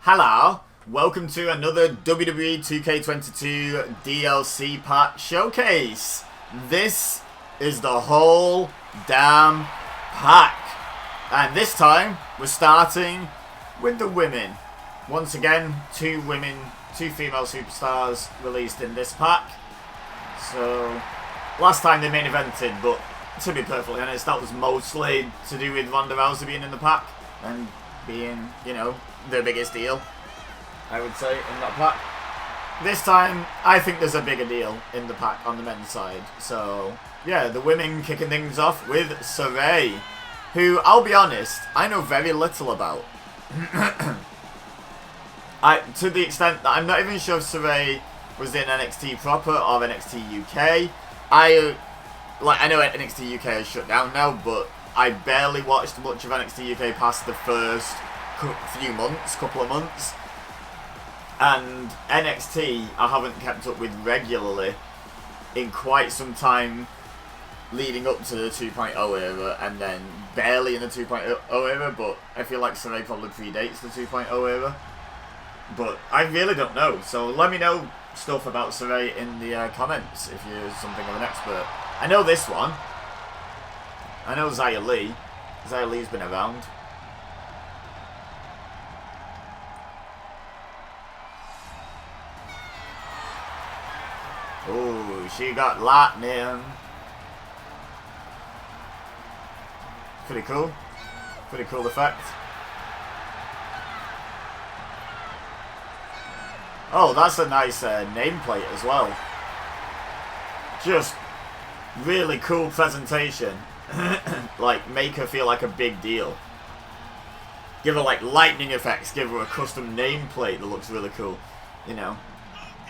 Hello, welcome to another WWE 2K22 DLC pack showcase. This is the whole damn pack. And this time, we're starting with the women. Once again, two female superstars released in this pack. So, last time they main evented, but to be perfectly honest, that was mostly to do with Ronda Rousey being in the pack and being, you know, the biggest deal, I would say, in that pack. This time, I think there's a bigger deal in the pack on the men's side. So, yeah, the women kicking things off with Saray, who, I'll be honest, I know very little about. To the extent that I'm not even sure if Saray was in NXT proper or NXT UK. I know NXT UK has shut down now, but I barely watched much of NXT UK past the first couple of months. And NXT I haven't kept up with regularly in quite some time leading up to the 2.0 era, and then barely in the 2.0 era, but I feel like Saray probably predates the 2.0 era. But I really don't know, so let me know stuff about Saray in the comments if you're something of an expert. I know this one. I know Xia Li. Xia Li's been around. Oh, she got lightning. Pretty cool. Pretty cool effect. Oh, that's a nice nameplate as well. Just really cool presentation. Like, make her feel like a big deal. Give her like lightning effects. Give her a custom nameplate that looks really cool. You know,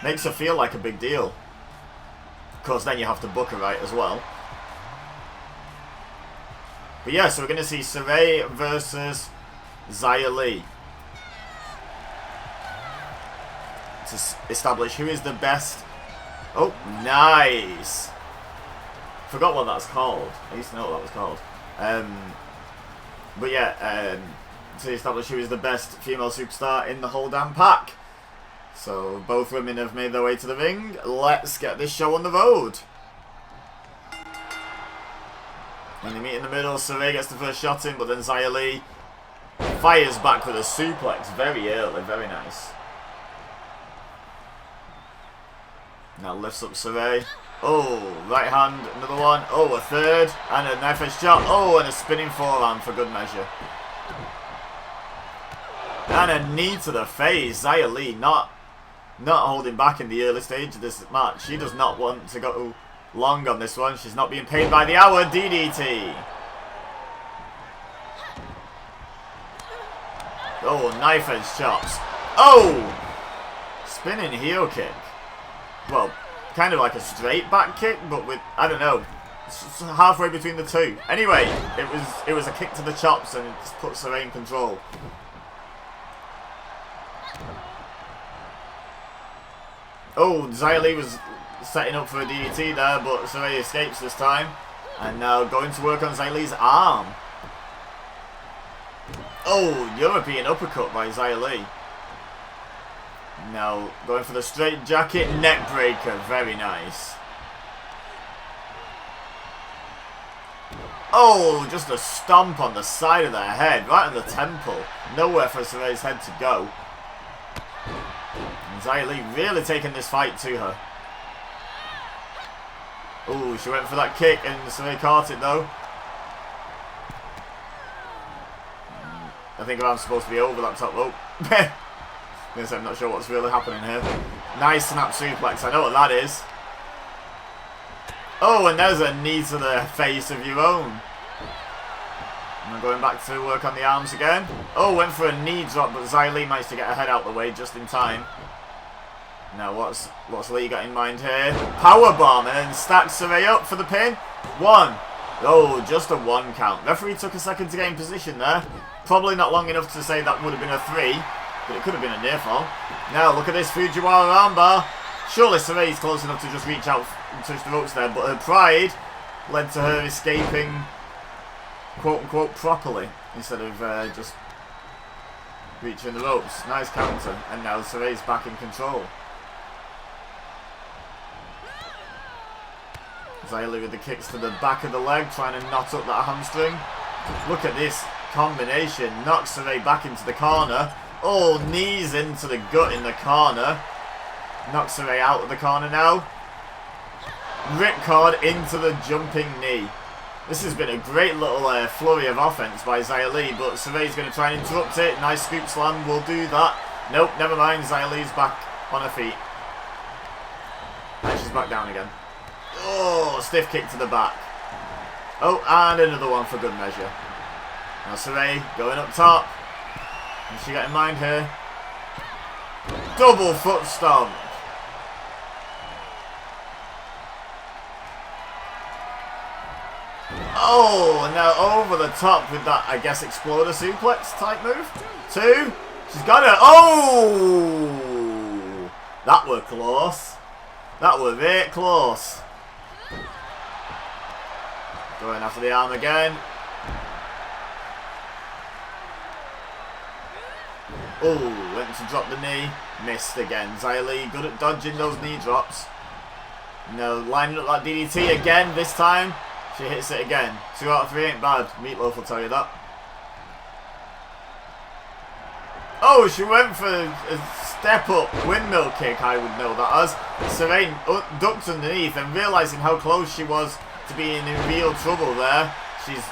makes her feel like a big deal. Of course, then you have to book her right as well. But yeah, so we're going to see Saray versus Xia Li to establish who is the best. Oh, nice. Forgot what that's called. I used to know what that was called. But yeah, to establish who is the best female superstar in the whole damn pack. So both women have made their way to the ring. Let's get this show on the road. And they meet in the middle. Saray gets the first shot in, but then Xia Li fires back with a suplex very early. Very nice. Now lifts up Saray. Oh, right hand, another one. Oh, a third. And a knife edge shot. Oh, and a spinning forearm for good measure. And a knee to the face. Xia Li not holding back in the early stage of this match. She does not want to go long on this one. She's not being paid by the hour. DDT. Oh, knife edge chops. Oh! Spinning heel kick. Well, kind of like a straight back kick, but with, I don't know, halfway between the two. Anyway, it was a kick to the chops, and it just puts Saray in control. Oh, Xia Li was setting up for a DDT there, but Saray escapes this time. And now going to work on Xia Li's arm. Oh, European uppercut by Xia Li. Now going for the straight jacket, neck breaker, very nice. Oh, just a stomp on the side of their head, right on the temple. Nowhere for Saray's head to go. And Xia Li really taking this fight to her. Oh, she went for that kick and Saray caught it though. I think I'm supposed to be over that top rope. Yes, I'm not sure what's really happening here. Nice snap suplex, I know what that is. Oh, and there's a knee to the face of your own. And we're going back to work on the arms again. Oh, went for a knee drop, but Xia Li managed to get her head out the way just in time. Now, what's Lee got in mind here? Powerbomb, and then stacks Saray up for the pin. One. Oh, just a one count. Referee took a second to get in position there. Probably not long enough to say that would have been a 3. But it could have been a near fall. Now, look at this Fujiwara armbar. Surely Saray's close enough to just reach out and touch the ropes there, but her pride led to her escaping, quote-unquote, properly, instead of just Reaching the ropes. Nice counter. And now Saray's back in control. Xylee with the kicks to the back of the leg, trying to knot up that hamstring. Look at this combination. Knocks Saray back into the corner. Oh, knees into the gut in the corner. Knocks Saray out of the corner now. Ripcord into the jumping knee. This has been a great little flurry of offense by Xylee, but Saray's going to try and interrupt it. Nice scoop slam will do that. Nope, never mind. Xylee's back on her feet. And she's back down again. Oh, stiff kick to the back. Oh, and another one for good measure. Now Saray going up top. What's she got in mind here? Double foot stomp. Oh, and now over the top with that, I guess, exploder suplex type move. 2. She's got it. Oh! That were close. That were very close. Going after the arm again. Oh, went to drop the knee. Missed again. Xylee good at dodging those knee drops. No, lining up that DDT again this time. She hits it again. 2 out of 3 ain't bad. Meatloaf will tell you that. Oh, she went for a step-up windmill kick, I would know that as. Saray ducked underneath and realising how close she was to being in real trouble there. She's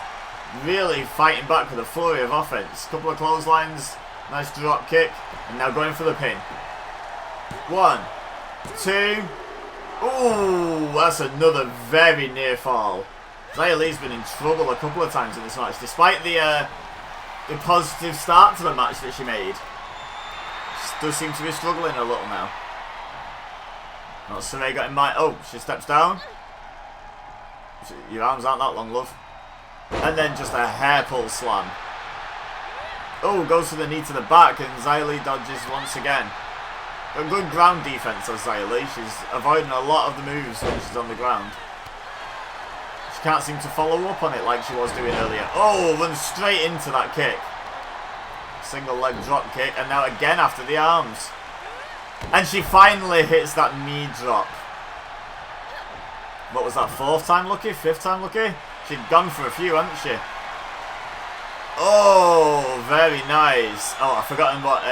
really fighting back with a flurry of offense. Couple of clotheslines. Nice drop kick. And now going for the pin. 1, 2. Ooh, that's another very near fall. Xylee's been in trouble a couple of times in this match, despite the positive start to the match that she made. She does seem to be struggling a little now. Not Saray got in mind. Oh, she steps down. Your arms aren't that long, love. And then just a hair pull slam. Oh, goes for the knee to the back, and Xylee dodges once again. A good ground defense of Xylee. She's avoiding a lot of the moves when she's on the ground. She can't seem to follow up on it like she was doing earlier. Oh, runs straight into that kick. Single leg drop kick, and now again after the arms. And she finally hits that knee drop. What was that, 4th time lucky? 5th time lucky? She'd gone for a few, hadn't she? Oh, very nice. Oh, I've forgotten what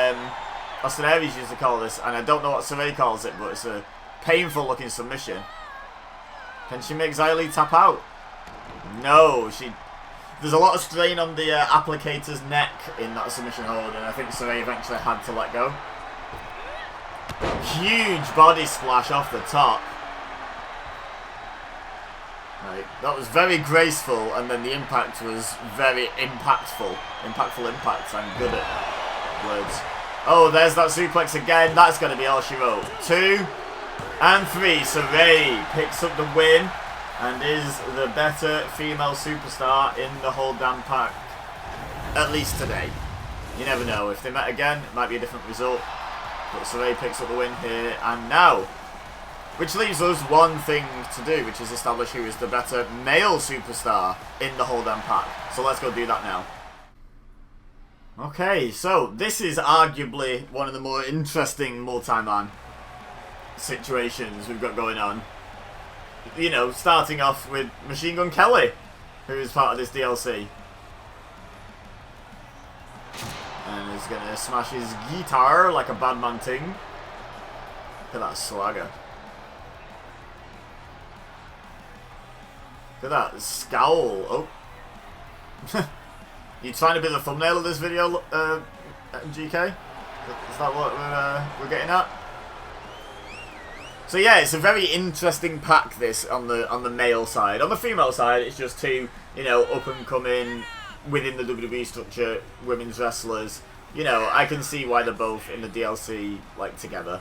Austin Aries used to call this, and I don't know what Saray calls it, but it's a painful looking submission. Can she make Xylee tap out? No, there's a lot of strain on the applicator's neck in that submission hold, and I think Saray eventually had to let go. Huge body splash off the top. Right, that was very graceful, and then the impact was very impactful. Impactful impact. I'm good at words. Oh, there's that suplex again. That's going to be all she wrote. 2 and 3. Saray picks up the win and is the better female superstar in the whole damn pack. At least today. You never know. If they met again, it might be a different result. But Saray picks up the win here and now. Which leaves us one thing to do, which is establish who is the better male superstar in the whole damn pack. So let's go do that now. Okay, so this is arguably one of the more interesting multi-man situations we've got going on. You know, starting off with Machine Gun Kelly, who is part of this DLC. And is going to smash his guitar like a bad man ting. Look at that swagger. Look at that scowl. Oh. You trying to be the thumbnail of this video, GK? Is that what we're getting at? So yeah, it's a very interesting pack, this, on the male side. On the female side, it's just 2, you know, up and coming within the WWE structure women's wrestlers. You know, I can see why they're both in the DLC like together.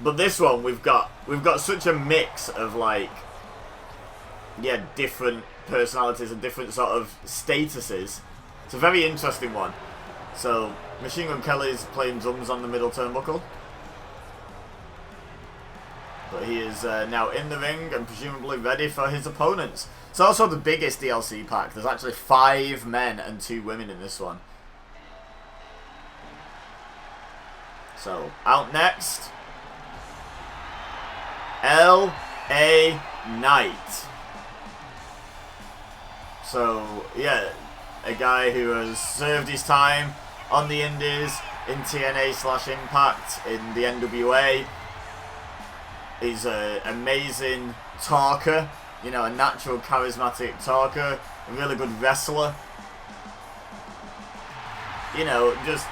But this one, we've got such a mix of like, yeah, different personalities and different sort of statuses. It's a very interesting one. So, Machine Gun Kelly's playing drums on the middle turnbuckle. But he is now in the ring and presumably ready for his opponents. It's also the biggest DLC pack. There's actually 5 men and 2 women in this one. So, out next, LA Knight. So, yeah, a guy who has served his time on the Indies, in TNA/Impact, in the NWA. He's an amazing talker, you know, a natural charismatic talker, a really good wrestler. You know, just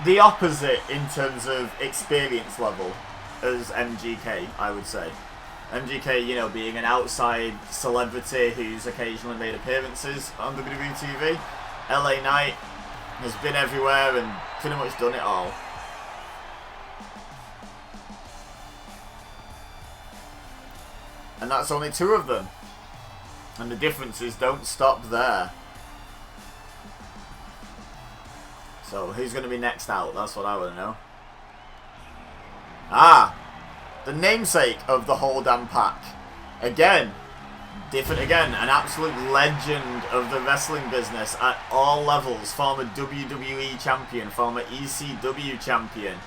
the opposite in terms of experience level as MGK, I would say. MGK, you know, being an outside celebrity who's occasionally made appearances on WWE TV. LA Knight has been everywhere and pretty much done it all. And that's only 2 of them. And the differences don't stop there. So, who's going to be next out? That's what I want to know. Ah! The namesake of the whole damn pack. Again. Different again. An absolute legend of the wrestling business at all levels. Former WWE champion. Former ECW champion.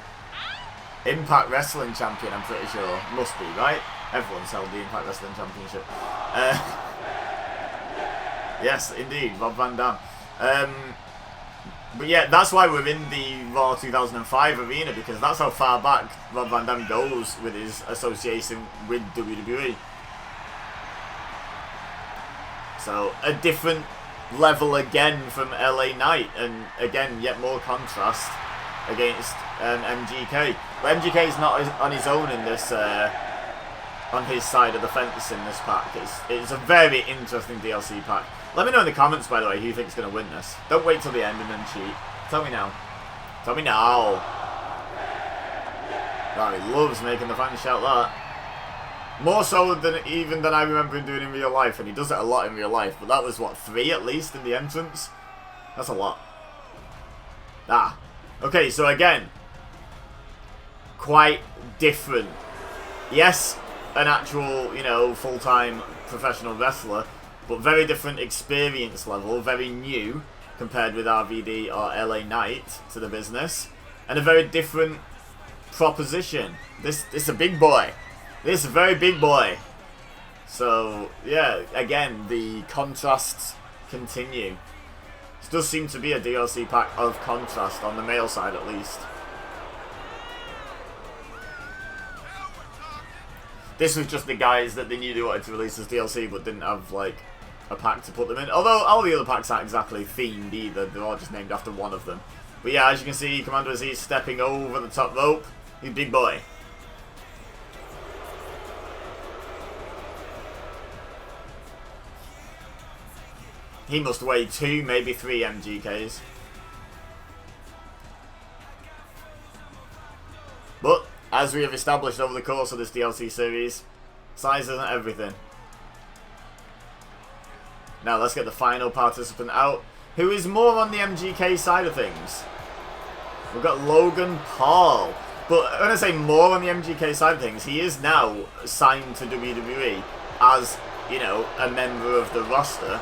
Impact Wrestling champion, I'm pretty sure. Must be, right? Everyone's held the Impact Wrestling Championship. Yes, indeed. Rob Van Dam. But yeah, that's why we're in the Raw 2005 arena, because that's how far back Rob Van Dam goes with his association with WWE. So, a different level again from LA Knight, and again, yet more contrast against MGK. But MGK is not on his own in this, on his side of the fence in this pack. It's a very interesting DLC pack. Let me know in the comments, by the way, who you think is going to win this. Don't wait till the end and then cheat. Tell me now. Tell me now. Oh, he loves making the fans shout that. More so than even than I remember him doing in real life, and he does it a lot in real life. But that was, what, 3 at least in the entrance? That's a lot. Ah. Okay, so again, quite different. Yes, an actual, you know, full-time professional wrestler, but very different experience level, very new compared with RVD or LA Knight to the business, and a very different proposition. This is a big boy. This is a very big boy. So, yeah, again, the contrasts continue. This does seem to be a DLC pack of contrast on the male side, at least. This was just the guys that they knew they wanted to release as DLC, but didn't have, like, a pack to put them in. Although, all the other packs aren't exactly themed either. They're all just named after one of them. But yeah, as you can see, Commander Aziz stepping over the top rope. He's a big boy. He must weigh 2, maybe 3 MGKs. But, as we have established over the course of this DLC series, size isn't everything. Now let's get the final participant out, who is more on the MGK side of things. We've got Logan Paul. But when I say more on the MGK side of things, he is now signed to WWE as, you know, a member of the roster.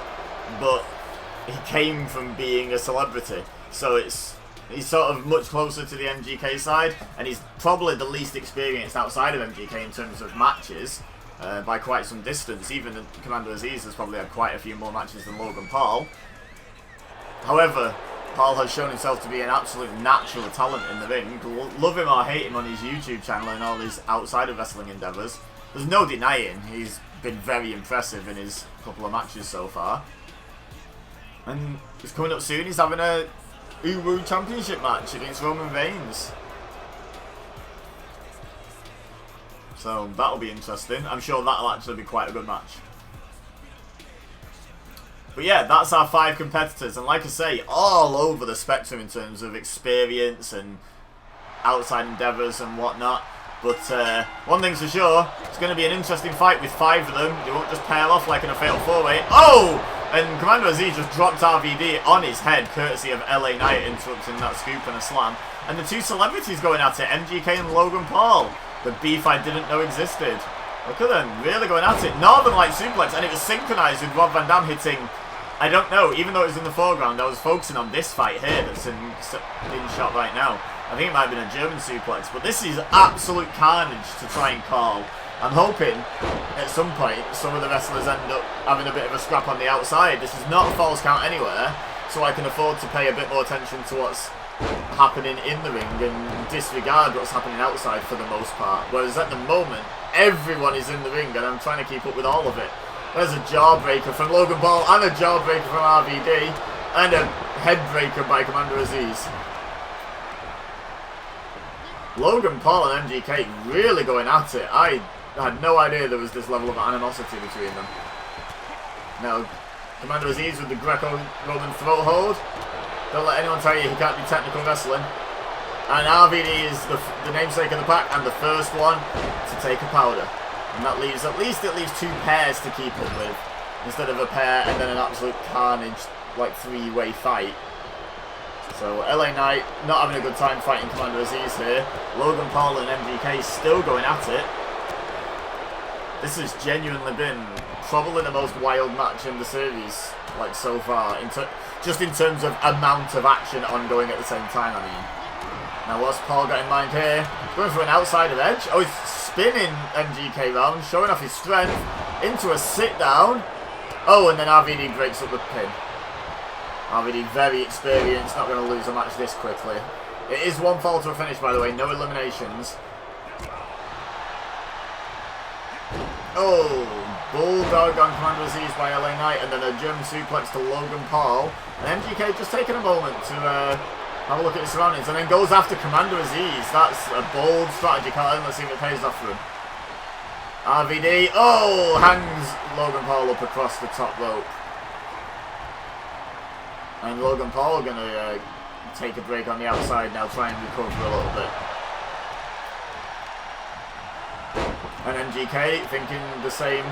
But he came from being a celebrity. So he's sort of much closer to the MGK side, and he's probably the least experienced outside of MGK in terms of matches, by quite some distance. Even Commander Aziz has probably had quite a few more matches than Logan Paul. However, Paul has shown himself to be an absolute natural talent in the ring. Love him or hate him on his YouTube channel and all his outside of wrestling endeavours. There's no denying he's been very impressive in his couple of matches so far. And it's coming up soon. He's having a Uwu Championship match against Roman Reigns. So that'll be interesting. I'm sure that'll actually be quite a good match. But yeah, that's our 5 competitors. And like I say, all over the spectrum in terms of experience and outside endeavours and whatnot. But one thing's for sure, it's going to be an interesting fight with 5 of them. They won't just pair off like in a fatal 4-way. Oh! And Commander Aziz just dropped RVD on his head, courtesy of LA Knight interrupting that scoop and a slam. And the 2 celebrities going at it, MGK and Logan Paul. The beef I didn't know existed. Look at them, really going at it. Northern Light suplex, and it was synchronised with Rob Van Dam hitting, I don't know, even though it was in the foreground, I was focusing on this fight here that's in shot right now. I think it might have been a German suplex, but this is absolute carnage to try and call. I'm hoping at some point some of the wrestlers end up having a bit of a scrap on the outside. This is not a false count anywhere, so I can afford to pay a bit more attention to what's happening in the ring and disregard what's happening outside for the most part. Whereas at the moment, everyone is in the ring and I'm trying to keep up with all of it. There's a jawbreaker from Logan Paul and a jawbreaker from RVD and a headbreaker by Commander Aziz. Logan Paul and MGK really going at it. I had no idea there was this level of animosity between them. Now, Commander Aziz with the Greco-Roman throat hold. Don't let anyone tell you he can't be technical wrestling. And RVD is the namesake of the pack and the first one to take a powder. And that leaves at least two pairs to keep up with, instead of a pair and then an absolute carnage, like three-way fight. So LA Knight not having a good time fighting Commander Aziz here. Logan Paul and MGK still going at it. This has genuinely been probably the most wild match in the series, like so far, just in terms of amount of action ongoing at the same time, I mean. Now what's Paul got in mind here? Going for an outsider edge. Oh, he's spinning MGK round, showing off his strength, into a sit down. Oh, and then RVD breaks up the pin. RVD very experienced, not going to lose a match this quickly. It is one fall to a finish, by the way, no eliminations. Oh, bulldog on Commander Aziz by LA Knight, and then a German suplex to Logan Paul. And MGK just taking a moment to have a look at his surroundings, and then goes after Commander Aziz. That's a bold strategy, Carlin. Let's see if it pays off for him. RVD, oh, hangs Logan Paul up across the top rope. And Logan Paul going to take a break on the outside now, try and recover a little bit. And MGK thinking the same.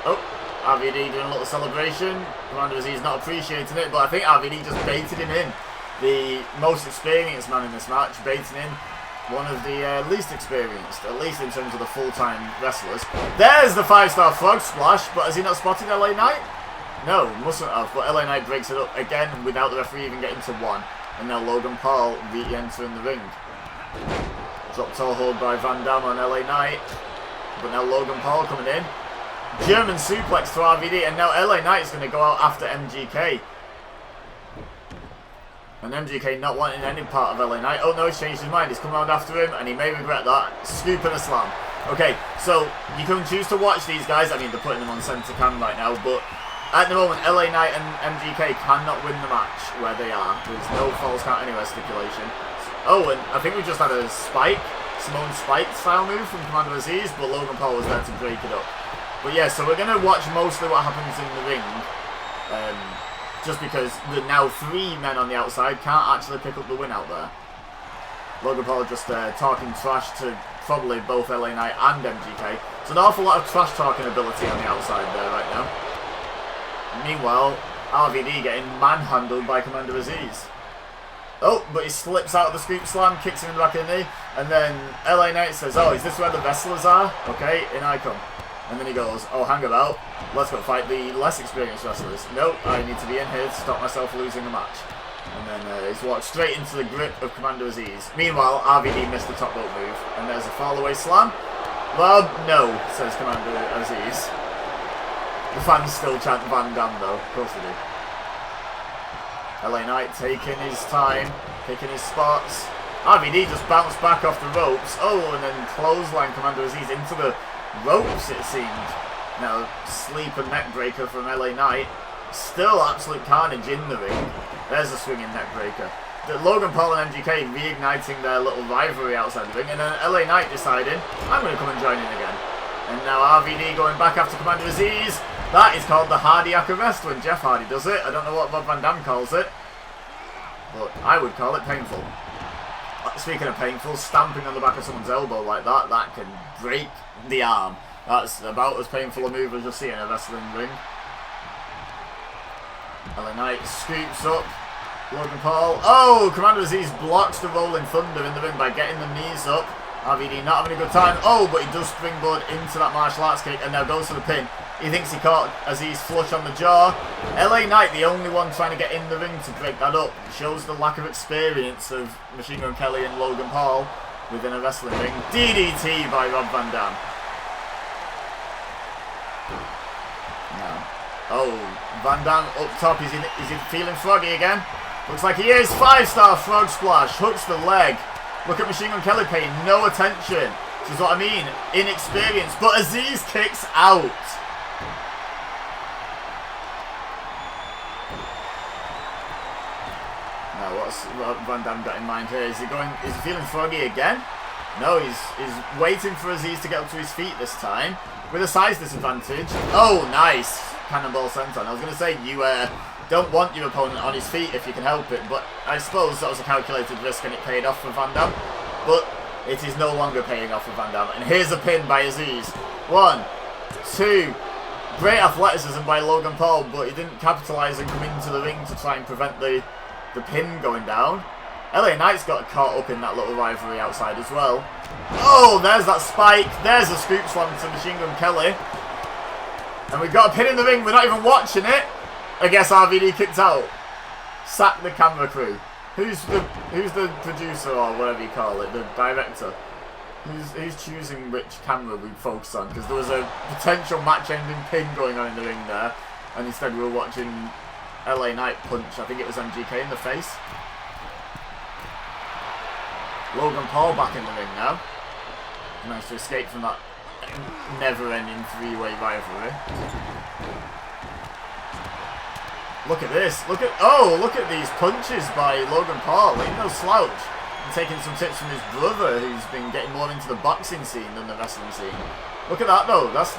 Oh, RVD doing a little celebration. Commander Aziz not appreciating it, but I think RVD just baited him in. The most experienced man in this match, baiting in one of the least experienced, at least in terms of the full-time wrestlers. There's the 5-star frog splash, but has he not spotted LA Knight? No, mustn't have, but LA Knight breaks it up again without the referee even getting to one. And now Logan Paul re-entering the ring. Drop toe hold by Van Dam on LA Knight. But now Logan Paul coming in. German suplex to RVD, and now LA Knight is going to go out after MGK. And MGK not wanting any part of LA Knight. Oh no, he's changed his mind. He's come around after him, and he may regret that. Scoop and a slam. Okay, so you can choose to watch these guys. I mean, they're putting them on centre cam right now, but at the moment, LA Knight and MGK cannot win the match where they are. There's no false count anywhere stipulation. Oh, and I think we just had a spike, Simone Spike style move from Commander Aziz, but Logan Paul was there to break it up. But yeah, so we're going to watch mostly what happens in the ring, just because the now 3 men on the outside can't actually pick up the win out there. Logan Paul just talking trash to probably both LA Knight and MGK. It's an awful lot of trash talking ability on the outside there right now. Meanwhile, RVD getting manhandled by Commander Aziz. Oh, but he slips out of the scoop slam, kicks him in the back of the knee, and then LA Knight says, oh, is this where the wrestlers are? Okay, in I come. And then he goes, oh, hang about, let's go fight the less experienced wrestlers. Nope, I need to be in here to stop myself losing a match. And then he's walked straight into the grip of Commander Aziz. Meanwhile, RVD missed the top rope move, and there's a fall-away slam. Well, no, says Commander Aziz. The fans still chant Van Dam though, of course they do. LA Knight taking his time, picking his spots. RVD just bounced back off the ropes. Oh, and then clothesline Commander Aziz into the ropes, it seemed. Now, sleeper neck breaker from LA Knight. Still absolute carnage in the ring. There's a swinging neck breaker. Logan Paul and MGK reigniting their little rivalry outside the ring, and then LA Knight deciding, I'm going to come and join in again. And now RVD going back after Commander Aziz. That is called the Hardy-Acker arrest when Jeff Hardy does it. I don't know what Rob Van Dam calls it, but I would call it painful. Speaking of painful, stamping on the back of someone's elbow like that, that can break the arm. That's about as painful a move as you'll see in a wrestling ring. LA Knight scoops up Logan Paul. Oh, Commander Aziz blocks the Rolling Thunder in the ring by getting the knees up. RVD not having a good time. Oh, but he does springboard into that martial arts kick and now goes for the pin. He thinks he caught Aziz flush on the jaw. LA Knight, the only one trying to get in the ring to break that up. Shows the lack of experience of Machine Gun Kelly and Logan Paul within a wrestling ring. DDT by Rob Van Dam. No. Oh, Van Dam up top. Is he feeling froggy again? Looks like he is. 5-star frog splash. Hooks the leg. Look at Machine Gun Kelly paying no attention. This is what I mean. Inexperience. But Aziz kicks out. Now, what's Van Dam got in mind here? Is he feeling froggy again? No, he's waiting for Aziz to get up to his feet this time. With a size disadvantage. Oh, nice. Cannonball senton. I was going to say, you don't want your opponent on his feet if you can help it. But I suppose that was a calculated risk and it paid off for Van Dam. But it is no longer paying off for Van Dam. And here's a pin by Aziz. 1, 2. Great athleticism by Logan Paul, but he didn't capitalise and come into the ring to try and prevent the pin going down. LA Knight's got caught up in that little rivalry outside as well. Oh, there's that spike. There's a scoop slam to Machine Gun Kelly. And we've got a pin in the ring. We're not even watching it. I guess RVD kicked out. Sack the camera crew. Who's the producer or whatever you call it, the director? Who's choosing which camera we focus on? Because there was a potential match-ending pin going on in the ring there, and instead we were watching LA Knight punch. I think it was MGK in the face. Logan Paul back in the ring now. He managed to escape from that never-ending three-way rivalry. Look at this. Look at these punches by Logan Paul. Ain't no slouch. And taking some tips from his brother, who's been getting more into the boxing scene than the wrestling scene. Look at that, though. That's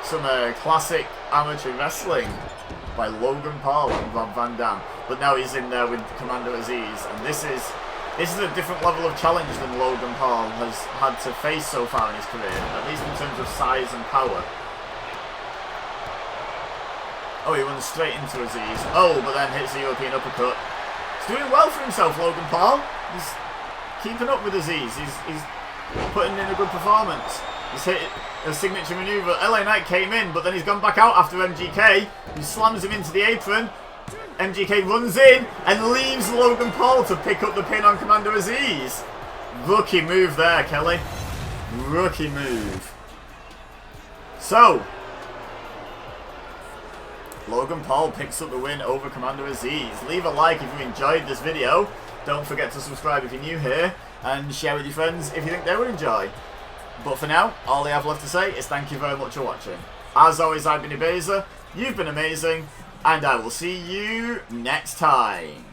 some classic amateur wrestling by Logan Paul and Rob Van Dam. But now he's in there with Commander Aziz, and this is a different level of challenge than Logan Paul has had to face so far in his career, at least in terms of size and power. Oh, he runs straight into Aziz. Oh, but then hits the European uppercut. He's doing well for himself, Logan Paul. He's keeping up with Aziz. He's putting in a good performance. He's hit a signature maneuver. LA Knight came in, but then he's gone back out after MGK. He slams him into the apron. MGK runs in and leaves Logan Paul to pick up the pin on Commander Aziz. Rookie move there, Kelly. Rookie move. So, Logan Paul picks up the win over Commander Aziz. Leave a like if you enjoyed this video. Don't forget to subscribe if you're new here. And share with your friends if you think they would enjoy. But for now, all I have left to say is thank you very much for watching. As always, I've been Ibeza. You've been amazing. And I will see you next time.